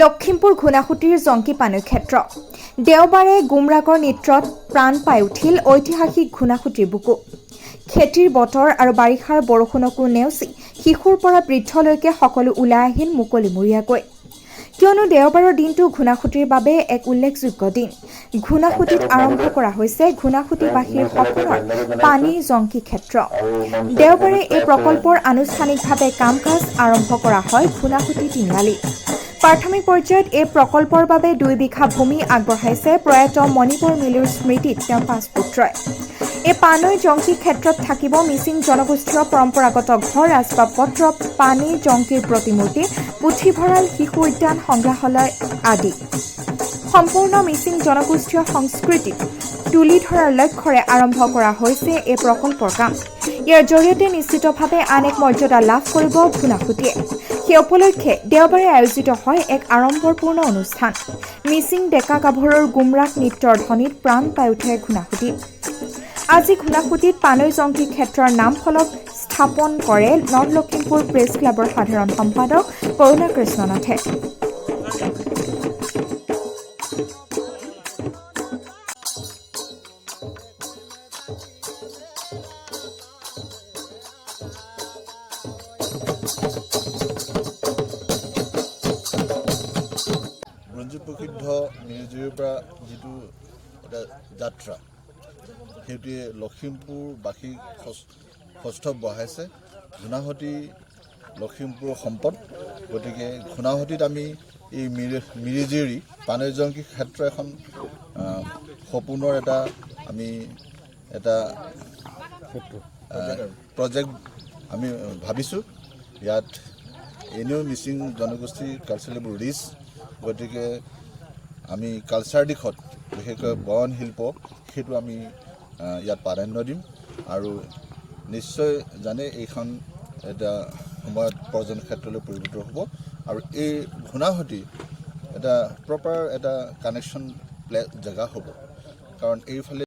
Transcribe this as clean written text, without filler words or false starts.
লখিমপুৰ ঘুনাসুতিৰ জংকি পানৈ ক্ষেত্ৰ দেওবাৰে গুমৰাগৰ নৃত্যত প্ৰাণ পাই উঠিল ঐতিহাসিক ঘুনাসুতিৰ বুকু খেতিৰ বতৰ আৰু বাৰিষাৰ বৰষুণকো নেওচি শিশুৰ পৰা বৃদ্ধলৈকে সকলো ওলাই আহিল মুকলিমূৰীয়াকৈ কিয়নো দেওবাৰৰ দিনটো ঘুনাসুতিৰ বাবে এক উল্লেখযোগ্য দিন ঘুনাসুতিত আৰম্ভ কৰা হৈছে ঘুনাসুতিবাসীৰ সপোনৰ পানীৰ জংকি ক্ষেত্ৰ দেওবাৰে এই প্ৰকল্পৰ আনুষ্ঠানিকভাৱে কাম-কাজ আৰম্ভ কৰা হয় ঘুনাসুতি তিনিআলি প্ৰাথমিক পৰ্যায়ত এই প্ৰকল্পৰ বাবে 2 বিঘা ভূমি আগবঢ়াইছে প্ৰয়াত মণিবৰ মিলুৰ স্মৃতিত তেওঁৰ 5 পুত্ৰই এই পানৈ জংকি ক্ষেত্ৰত থাকিব মিচিং জনগোষ্ঠীয় পৰম্পৰাগত ঘৰ আচবাব পত্ৰ পানী জংকিৰ প্ৰতিমূৰ্তি পুথিভঁৰাল শিশু উদ্যান সংগ্ৰহালয় আদি সম্পূৰ্ণ মিচিং জনগোষ্ঠীয় সংস্কৃতিক তুলি ধৰাৰ লক্ষ্যৰে আৰম্ভ কৰা হৈছে এই প্ৰকল্পৰ কাম ইয়াৰ জৰিয়তে নিশ্চিতভাৱে আন এক মৰ্যাদা লাভ কৰিব ঘুনাসুতিয়ে সেই উপলক্ষে দেওবাৰে আয়োজিত হয় এক আড়ম্বৰপূৰ্ণ অনুষ্ঠান মিচিং ডেকা গাভৰুৰ গুমৰাগ নৃত্যৰ ধ্বনিত প্ৰাণ পাই উঠে ঘুনাসুতি আজি ঘুনাসুতিত পানৈ জংকি ক্ষেত্ৰৰ নাম ফলক স্থাপন কৰে নৰ্থ লখিমপুৰ প্ৰেছ ক্লাবৰ সাধাৰণ সম্পাদক কৰুণা কৃষ্ণনাথে প্ৰসিদ্ধ মিউজিয়ামৰ পৰা যিটো এটা যাত্ৰা সেইটোৱে লখিমপুৰবাসী কষ্ট বঢ়াইছে ঘুনাসুতি লখিমপুৰৰ সম্পদ গতিকে ঘুনাসুতিত আমি এই মিৰিজিৰি পানৈ জংকি ক্ষেত্ৰ এখন সপোনৰ এটা প্ৰজেক্ট আমি ভাবিছোঁ ইয়াত এনেও মিচিং জনগোষ্ঠী কালচাৰেলবোৰ ৰিচ গতিকে আমি কালচাৰ দিশত বিশেষকৈ বয়ন শিল্প সেইটো আমি ইয়াত প্ৰাধান্য দিম আৰু নিশ্চয় জানে এইখন এটা সময়ত পৰ্যটন ক্ষেত্ৰলৈ পৰিৱৰ্তিত হ'ব আৰু এই ঘুনাসুতি এটা প্ৰপাৰ এটা কানেকশ্যন জেগা হ'ব কাৰণ এইফালে